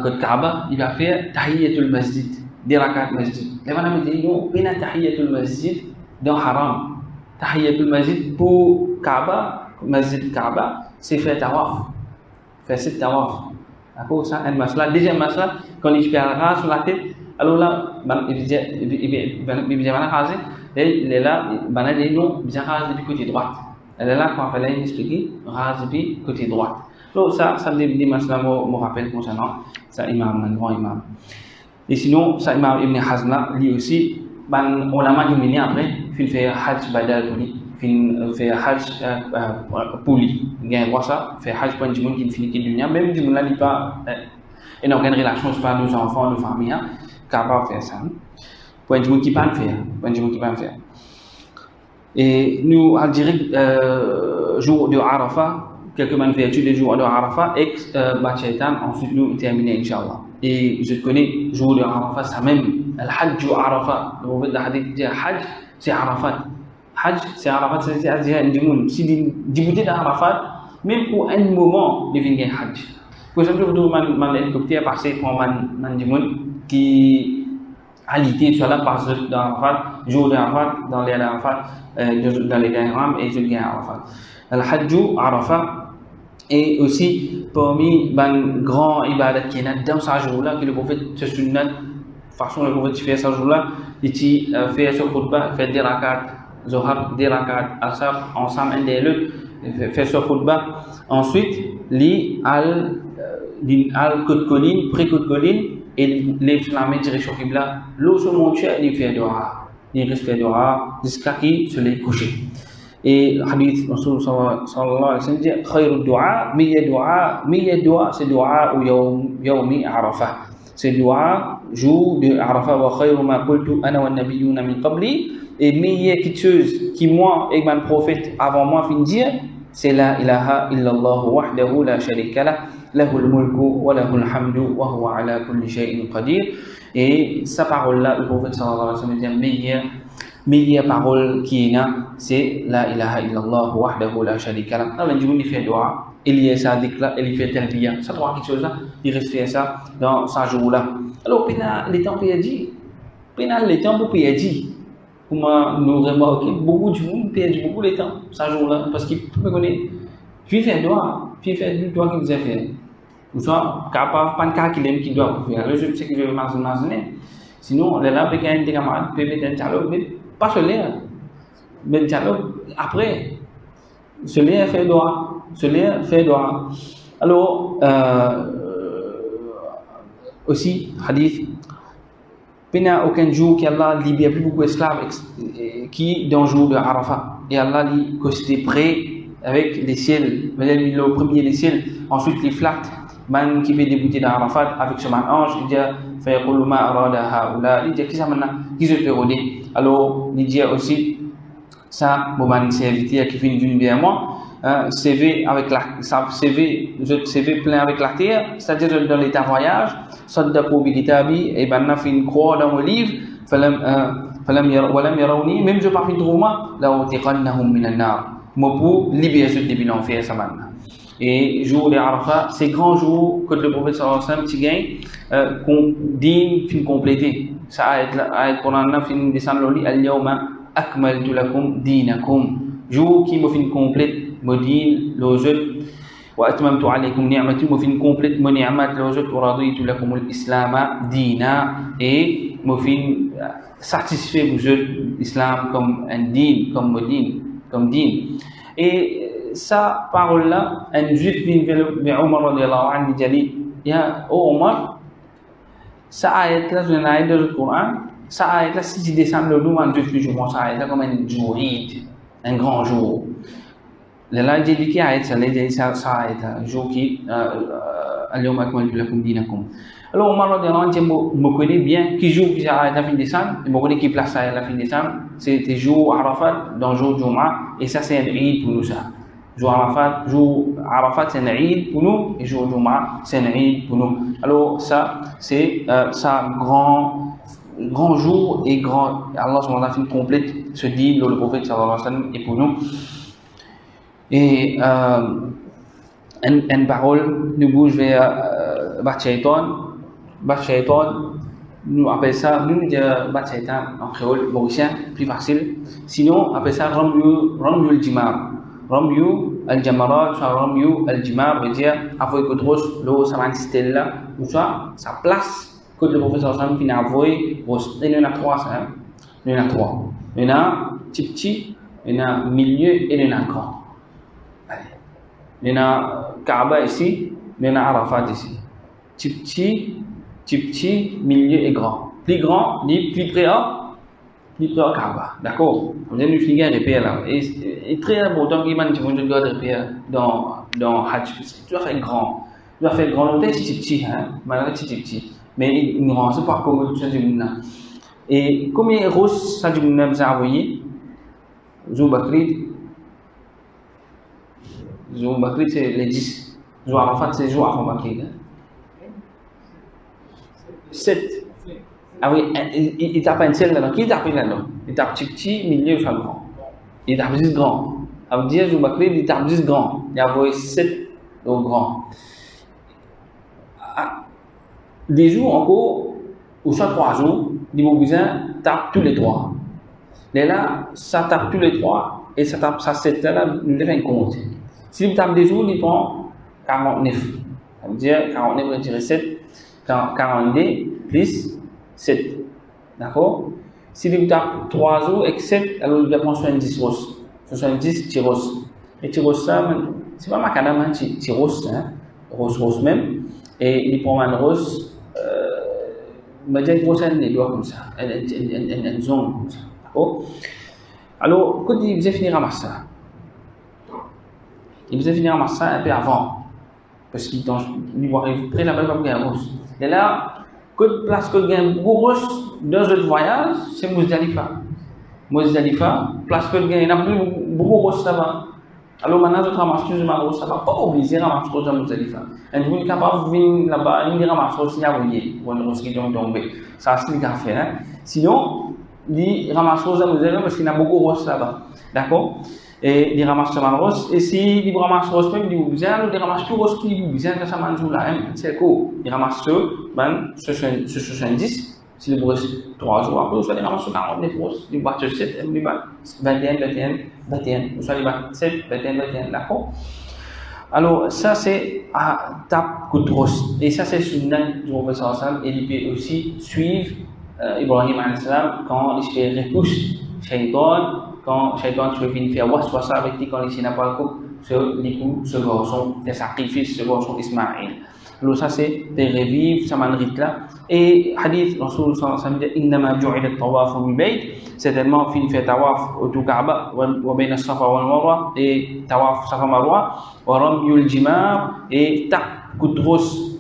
Côte Kaaba, il va faire Tahiyyatul Masjid, des rakat masjid. Les gens me disent, non, il y a Tahiyyatul Masjid dans Haram. Tahiyyatul Masjid pour Kaaba, Masjid Kaaba, c'est faire tawaf. Faire cette tawaf. D'accord, ça, un masla. Deuxième masla, quand il fait un ras sur la tête, alors là, il dit, raser, et il est là, il dit non, il rase du côté droit. Elle est là, quand il fallait expliquer, rase du côté droit. Donc ça des masla me rappelle concernant ça, imam, un grand imam. Et sinon, ça, imam Ibn Hazm là, lui aussi, on l'a mal dominé après, il fait Hajj Badal pour lui. Fait Hajj pour lui. Il y a un droit ça, fait Hajj pour un gens qui finit de dunya, même si on n'a pas une aucune relation, c'est pas nos enfants, nos familles, capable de faire ça. Pour un gens qui ne peuvent pas faire. Et nous, à direct jour de Arafat, quelques manifestations des jours de Arafat, et Bachaitan, ensuite nous terminer, Inch'Allah. Et je connais jour de Arafat, ça même, le Hajj ou Arafat. Le mot de hadith dit Hajj, c'est Arafat. Hajj, c'est Arafat, c'est-à-dire un démon. Si débuter d'Arafat, même pour un moment, il vient Hajj. Par exemple, mon hélicoptère passé pour un démon qui a l'idée sur la passe d'Arafat, jour d'Arafat, dans les Arafat, dans les Gairam et je gagne Arafat. Le Hajj, Arafat, et aussi parmi les grands ibadats qui est dans ce jour-là, que le prophète se sunnat, façon le prophète fait ce jour-là, il fait ce khutbah, fait des rakats. Zohar, des rakat, asaf, ensemble, un des l'autre, fait ce khutbah. Ensuite, li al côte colline, pré-côte colline, et les flammes direction Qibla, l'eau se monte, il fait dehors. il reste fait dua jusqu'à qu'il se l'ait couché. Et le hadith Rasul sallallahu alayhi wa sallam dit khayru dua, meilleur dua, c'est dua ou yawmi Arafah. C'est dua jour de Arafah wa khayru ma qultu ana wa nabiyyuna min qabli. Et meilleure quelque chose qui moi et mon prophète avant moi fin dire, c'est la ilaha illallah wahdahu la sharika lah, lahul mulku wa lahul hamdu wa huwa ala kulli shay'in qadir. Et sa parole là, le prophète sallallahu alayhi wa sallam dit meilleure parole qui est là, c'est la ilaha illallah wahdahu la sharika lah. Alors, il fait dua, il y a ça, il fait talbiya, ça trois quelque chose là, il reste faire ça dans 100 jours là. Alors, les temps qu'il a dit, les temps pour qu'il a dit, comment nous remarquons, beaucoup de monde perd beaucoup de temps, 100 jours là, parce qu'il peut connaître, puis faire dua, puis faire du dua qu'il vous a fait. Ou soit, capable, pas de cas qu'il aime qu'il doit faire. Alors, je sais que je vais m'imaginer. Sinon, là, avec un des camarades, peut mettre un dialogue, mais pas se lire. Mais le dialogue, après, se lire, fait doigt. Se lire, fait doigt. Alors, aussi, hadith, il n'y a aucun jour qu'Allah libère plus beaucoup d'esclaves qui dans le jour de Arafat. Et Allah dit que c'était prêt avec les ciels. Le premier les ciels, ensuite les flattes. Man qui peut débuter dans Arafat avec ce man ange, il dit فيقول ما أراد هؤلاء, il dit qui ça maintenant qui se fait rôder. Alors il dit aussi ça bon man serviteur qui finit d'une bien moi CV avec la CV plein avec la terre, c'est-à-dire dans l'état voyage صدقوا بكتابي et ben fait une croix dans mon livre ولم يروني, même je pas fait trauma لأوتقنهم من النار, moi pour libérer ce début d'enfer ça maintenant. Et jour de Arafat, c'est grand jour que le prophète sallallahu alayhi wa sallam gagne qu'on digne fin complété. Ça a été pour un fin descendre le lit al-yawma akmaltu lakum dinakum. Jour qui me fin complète me dit le jeu wa atmamtu alaykum ni'mati me fin complète me ni'mat le jeu wa raditu lakum al-islam dina, et me fin satisfait le jeu l'islam comme un din, comme din. Et sa parole là, un juif vient vers Omar radiallahu anhu, il dit ya Omar, ça ayat là, je n'ai dans le Coran, ça ayat là, si tu descends le nom en juif le jour, ça ayat là comme un jour, un grand jour. Là, il dit qu'il ayat ça, il dit ça ayat là, un jour qui al-yawm akmaltu lakum dinakum. Alors Omar radiallahu anhu me connaît bien qui jour qui ayat la fin décembre, il me connaît qui place ça la fin décembre, c'était jour Arafat dans jour Juma, et ça c'est un Eid pour nous ça. Jour Arafat c'est un Eid pour nous, et jour Juma c'est un Eid pour nous. Alors ça c'est ça grand jour et grand, Allah subhanahu wa ta'ala complète ce dit le prophète sallallahu alayhi wa sallam et pour nous. Et une parole nous bouge vers Bat Shaitan, nous appelons ça, nous disons Bat Shaitan en créole mauricien, plus facile. Sinon, on appelle ça Ramyu al-Jimar. Ramyu al-Jamarat, soit Ramyu al-Jimar, veut dire avoir que trop l'eau, ça va insister là, ou soit sa place, que le professeur Sam finit à avoir, il y en a trois, ça. Il y en a trois. Il y en a petit, il y en a milieu et il y en a grand. Il y en a Kaaba ici, il y en a Arafat ici. Petit, milieu et grand. Plus grand, dit plus près à Kaaba. D'accord? On vient de finir un repère là. Et très important qu'il y ait un repère dans Hajj. Tu dois faire grand. Tu dois faire grand. L'hôtel c'est petit, hein? Malgré petit. Mais il ne rend pas comme ça du monde. Et combien de roses ça du monde vous a envoyé? Zou Bakri, c'est les 10. Zou Arafat, c'est Zou Arafat Bakri. 7. Ah oui, il tape un seul là-dedans. Qui tape là-dedans? Il tape petit, milieu, enfin grand. Il tape 10 grand. Ça veut dire, Zou Bakri, il tape 10 grand. Il y a 7 au grand. Des jours encore, ou soit 3 jours, les besoin tape tous les 3. Mais là, ça tape tous les 3 et ça tape ça 7 là, nous devons compte. Si vous tapez des jours, il prend 49. Ça veut dire 49 retiré 7, 42 plus 7. D'accord? Si vous tapez 3 jours et 7, alors vous prend 70 roses. 70 tiros. Et tiros ça, c'est pas macadam, c'est tiros, hein? Rose même. Et il prend une rose, il me dit une rose, elle doit comme ça. Elle zone comme ça. Oh. Alors, quand il faisait finir ramasser ça, il faisait finir ramasser ça un peu avant. Parce qu'il arrive près là-bas, il va gagner un rousse. Et là, quand place que gagne beaucoup rousse dans un voyage, c'est Muzdalifa. Muzdalifa, place que gagne, il n'y a plus beaucoup rousse là-bas. Alors maintenant, je ramasse toujours ma rousse, ça va pas obligé de ramasser rousse dans Muzdalifa. Et vous êtes capable de venir là-bas, il ramasse rousse, il y a voyé, pour une rousse qui tombe tombée. Ça, c'est ce qu'il a fait. Hein. Sinon, il ramasse rousse dans Muzdalifa parce qu'il y a beaucoup rousse là-bas. D'accord? Et il ramasse seulement rose. Et si il ramasse rose même, il ramasse tout rose qui est bizarre, ça mange là. C'est quoi? Il ramasse ce 70. Si il reste 3 jours après, il ramasse 49 roses. Il bat 7, il bat 21, 21, 21. Il bat 7, 21, 21. D'accord? Alors, ça c'est à tape coup de rose. Et ça c'est sunnah du professeur Hassan. Et il peut aussi suivre Ibrahim a.s. quand il se repousse Shaitan. Quand Shaitan veut venir faire waswasa avec lui, quand il n'a pas le coup, ce garçon, des sacrifices, ce garçon Ismaïl. Alors ça c'est de revivre ce manrit là. Et hadith, Rasul sallallahu alayhi wa sallam dit innama ju'ila at-tawaf bil bayt, certainement fin fait tawaf autour Kaaba wa bayna as-Safa wal Marwa, et tawaf Safa Marwa wa ramyul jimar, et tap kutros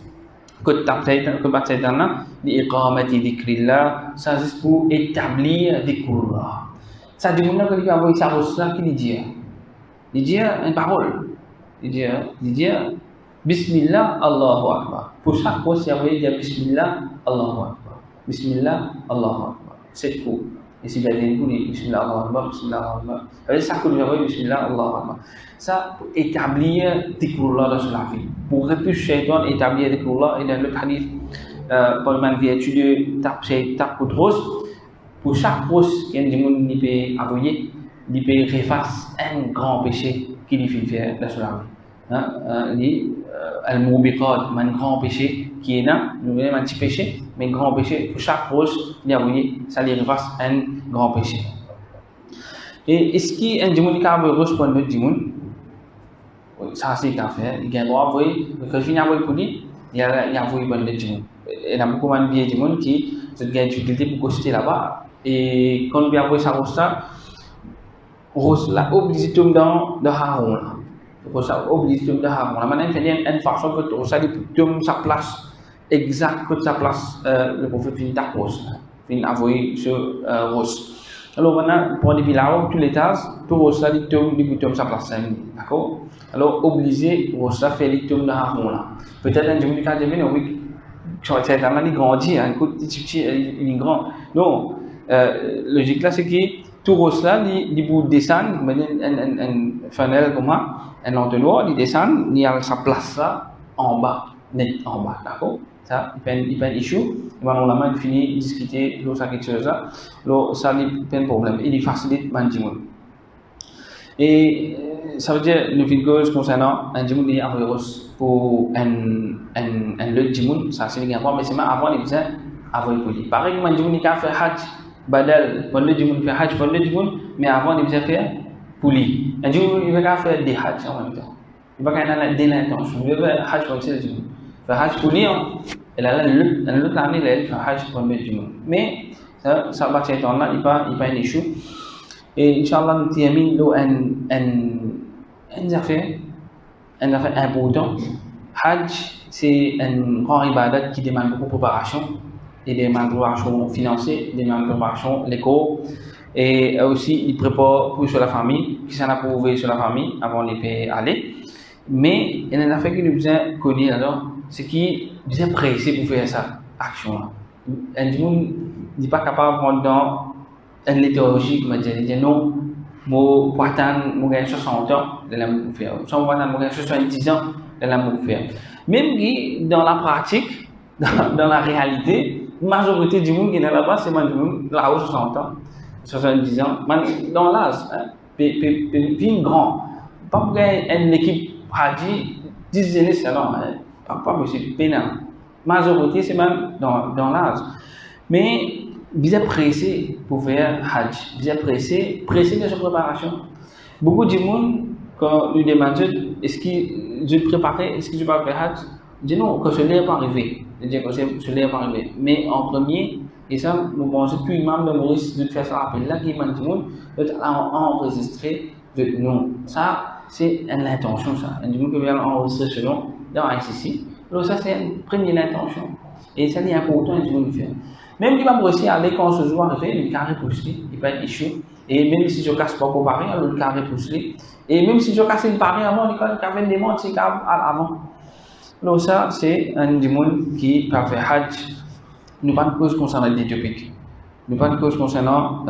que tap Satan là li iqamati dhikrillah, ça c'est pour établir dhikrullah. Ça dit que quelqu'un envoie sa rosse là qui dit une parole. Il dit Bismillah Allahu Akbar. Pour chaque fois, il y a Bismillah Allahu Akbar. Bismillah Allahu Akbar. C'est tout. Et si vous avez une couille, Bismillah Allahu Akbar, Bismillah Allahu Akbar. Avec ça, vous avez Bismillah Allahu Akbar. Ça, pour établir dhikrullah dans la vie. Pour repousser Shaitan, établir dhikrullah. Et dans le hadith, pour une vertu de tape ou de rose, pour chaque rose qu'il y a des gens qui peuvent avouer, il peut effacer un grand péché qu'il fait faire dans la vie. Al-Mubiqat, un grand péché qui est là, nous avons un petit péché, mais un grand péché, pour chaque rose, il avoué, ça lui efface un grand péché. Et est-ce qu'il y a un démon qui a avoué rose pour un autre démon? Ça c'est qu'à faire. Il y a un droit à avouer, quand je viens avouer pour lui, il y a avoué pour un autre démon. Il y a beaucoup de démons qui ont des difficultés pour coster là-bas. Et quand on vient avouer sa rose là, obligé de tomber dans le haron. Rose là, obligé de tomber dans le haron. Maintenant, il y a une façon que rose là, il tombe sa place exacte, que sa place, le prophète finit à rose. Finit avouer ce rose. Alors maintenant, pour les pilaos, tous les tas, tout rose là, il tombe sa place. D'accord? Alors, obligé, rose là, fait il tombe dans le haron là. Peut-être un jour, il a dit, oui, c'est un il grandit, écoute, il est grand. Non. Logique là, c'est que tout rose là, il peut descendre, un funnel comme ça, un entonnoir, il descend, il a sa place là, en bas, net en bas, d'accord? Ça, il peut un issue, et maintenant la main finit de discuter de quelque chose là, ça, il peut un problème, il facilite le djimoun. Et ça veut dire, le vidéo concernant un djimoun, il y a un virus pour le djimoun, ça c'est le point, mais c'est avant, il faisait avant pour lui. Pareil, un djimoun, il a fait hajj. Badal, pour le djimoun fait hajj pour le djimoun, mais avant il faisait faire pour lui. Un djimoun il va faire des hajj en même temps. Il va faire des intentions. Il va faire hajj pour le djimoun. Faire hajj pour lui, et là l'autre année il fait hajj pour le djimoun. Mais ça va être là, il pas un issue. Et Inch'Allah nous terminons un affaire important. Hajj c'est un grand ibadat qui demande beaucoup de préparation. Et des préparations financières, des préparations légaux, et aussi il prépare pour sur la famille, qui s'en a prouvé sur la famille avant de les aller. Mais il y a une affaire qui nous besoin connaître alors, c'est qui besoin pressé pour faire cette action là. Un monde n'est pas capable de prendre dans une liturgie comme il dit non, moi patan moi gagne 60 ans, de la me faire. Sans patan moi gagne 70 ans, de la me faire. Même qui dans la pratique, dans la réalité, la majorité du monde qui est là-bas, c'est là-haut 60 ans, 70 ans, dans l'âge, bien grand. Pas pour une équipe Haji, 10 années, c'est non, pas possible, pénal. Majorité, c'est même dans l'âge. Mais, bien pressé pour faire Hajj, bien pressé de sa préparation. Beaucoup de monde, quand nous demandent, est-ce que je préparais, est-ce que je vais faire Hajj? Je dis non, que ce n'est pas arrivé. Je dis que ce n'est pas arrivé. Mais en premier, Et ça, nous pensons que l'imam de Maurice de faire ça appel là, qui m'a dit, enregistré de nous. Ça, c'est l'intention, ça. Un monde que vient enregistrer selon dans ICC. Donc, ça, c'est une première intention. Et ça, c'est important de faire. Même si l'imam aussi aller quand ce jour arrive, il carré poussé, il va être issue. Et même si je casse pas pour Paris, le carré poussé. Et même si je casse une Paris avant, il carré des monts, c'est avant. Donc, ça, c'est un monde qui peut faire Hajj. Nous pas de cause concernant l'Éthiopie. Nous pas de cause concernant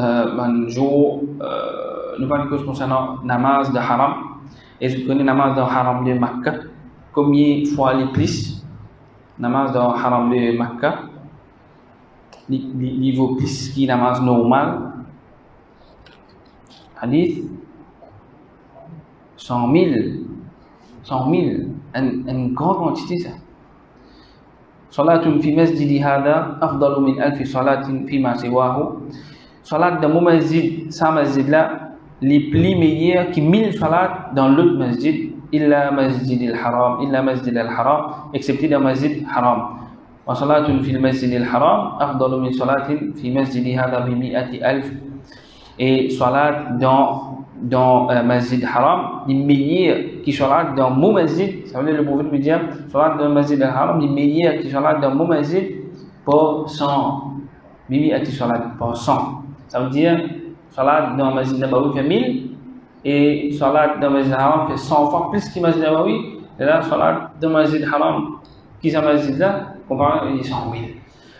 nous pas de cause concernant namaz de haram. Et je connais namaz de haram de Makkah. Combien de fois les plus namaz de haram de Makkah. Niveau plus qui namaz normal. Hadith 100 000. 100 000. Une grande quantité ça. صلاة في مسجد هذا أفضل من 1000 صلاة فيما سواه. Salat dans mon masjid, ça masjid là, les plus meilleurs qui 1000 salat dans l'autre masjid, illa masjid al-haram, excepté dans masjid haram. Wa salatun fil masjid al-haram afdalu min salatin fi masjid hada bi 100,000. Et salat dans masjid haram, les meilleurs qui salat dans mon masjid, ça veut dire le prophète me dit, salat dans masjid al-haram, les meilleurs qui salat dans mon masjid pour 100. Bibi ati salat pour 100. Ça veut dire, salat dans masjid Nabawi fait 1000 et salat dans masjid haram fait 100 fois plus que masjid Nabawi. Et là, salat dans masjid haram, qui est masjid là, comparé à 100 000.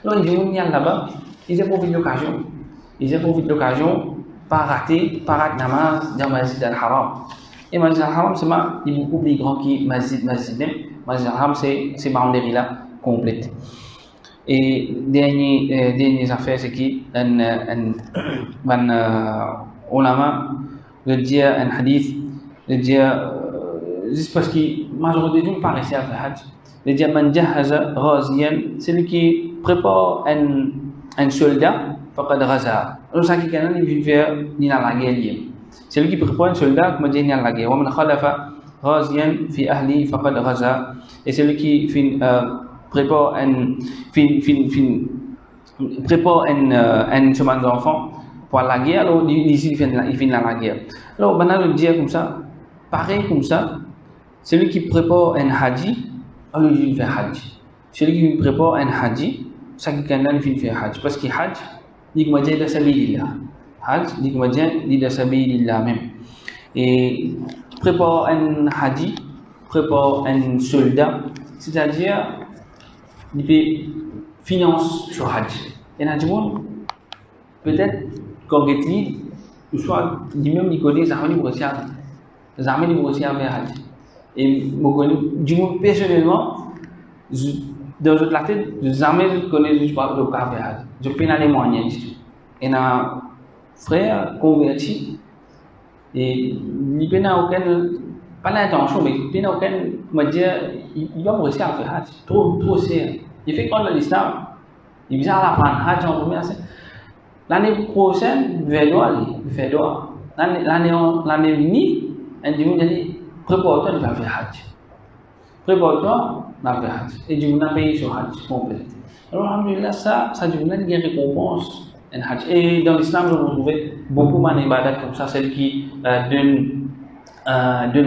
Donc, les gens là-bas, ils ont profité de l'occasion. Ils ont profité de l'occasion, pas rater namaz dans masjid al-haram. Et masjid al-haram, c'est beaucoup plus grand que masjid. Masjid al-haram, c'est boundary là, complète. Et dernière affaire, c'est qu'un ulama le dire un hadith, le dire juste parce que la majorité des gens paraissent à faire hajj, le dire man jahaza ghaziyan, celui qui prépare un soldat, faqad ghaza. Alors ça qui est il vient faire ni dans la guerre. Celui qui prépare un soldat, comme dit ni dans la guerre. Wa man khalafa ghaziyan fi ahli faqad ghaza. Et celui qui fait prépare un chemin d'enfant pour la guerre, alors ici il finit la guerre. Alors, on a le dire comme ça, pareil comme ça, celui qui prépare un haji, alors il fait hajj. Celui qui prépare un haji, ça qui il fait hajj. Parce que hajj, il dit que c'est sabilillah. Hajj, il dit que c'est sabilillah même. Et prépare un haji, prépare un soldat, c'est-à-dire il peut finance sur Hajj. Et là, peut-être quand il soit lui-même il connaît les armées négociables vers Hajj. Et du moins personnellement, dans la tête, les armées connaissent pas le cas vers Hajj. Je peux aller moyen. Et un frère converti et il peut n'a aucune pas l'intention, mais il n'a aucun, comment dire, il va réussir à faire Hajj. Trop sérieux. Il fait quoi dans l'islam? Il vient à la prendre Hajj en premier. L'année prochaine, il fait doigt. L'année venue, il dit, prépare-toi, il va faire Hajj. Prépare-toi, il va faire Hajj. Et il va payer sur Hajj complet. Alors, alhamdulillah, ça dit, il y a une récompense en Hajj. Et dans l'islam, je retrouve beaucoup d'ibadat comme ça, celles qui donne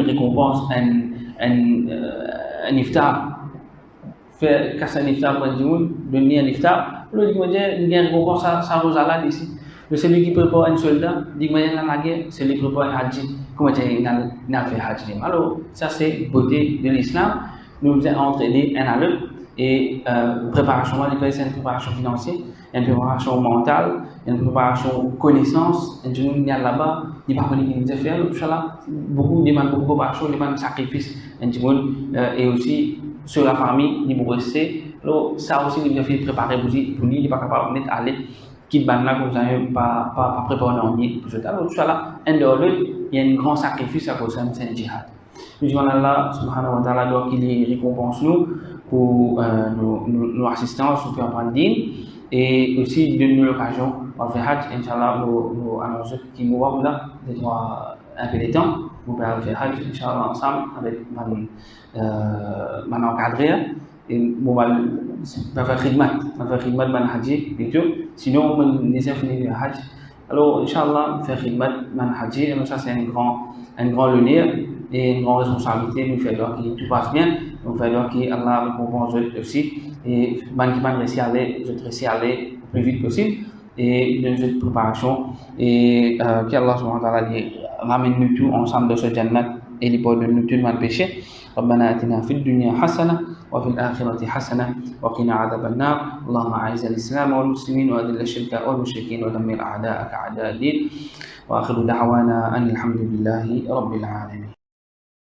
récompense un iftar. Faire casser un iftar pour donner un iftar. Le dit il y a une récompense ça rosalade ici. Le celui qui prépare un soldat, dit que la guerre, c'est lui qui prépare un hajj. Comment dire, il a fait hajj. Alors, ça c'est beauté de l'islam. Nous nous entraîner un à l'autre. Et préparation, c'est une préparation financière, une préparation mentale, une préparation connaissance. Et nous sommes là-bas, nous ne pouvons pas faire. Beaucoup de préparation, de sacrifices. Et aussi sur la famille, nous pouvons rester. Alors, ça aussi, nous devons préparer pour lui, il n'est pas capable d'aller. Qui ban là comme ça pas préparer en ligne pour ça. Alors, un de l'autre, il y a un grand sacrifice à cause de c'est jihad. Nous disons Allah subhanahu wa ta'ala doit qu'il récompense nous pour nos assistances, pour faire prendre digne et aussi donne-nous l'occasion de faire Hajj, Inch'Allah, nous annoncer qui nous va là, un peu de temps, pour faire Hajj, Inch'Allah, ensemble avec mon encadré bon, va faire khidmat man haji, bien sûr. Sinon, on les a fini le hajj. Alors, Inch'Allah, faire khidmat man haji, ça c'est un grand honneur et une grande responsabilité. Nous faisons que tout passe bien. Nous faisons que Allah récompense aussi. Et man qui man réussi à aller, je réussis à aller le plus vite possible. Et de cette préparation. Et qu'Allah subhanahu wa ta'ala ramène nous tous ensemble dans ce jannat et les bords de nous tout le péché. ربنا آتنا في الدنيا حسنة وفي الآخرة حسنة وقنا عذاب النار اللهم أعز الإسلام والمسلمين وأذل الشرك والمشركين ودمر أعداءك أعداء الدين وآخر دعوانا أن الحمد لله رب العالمين.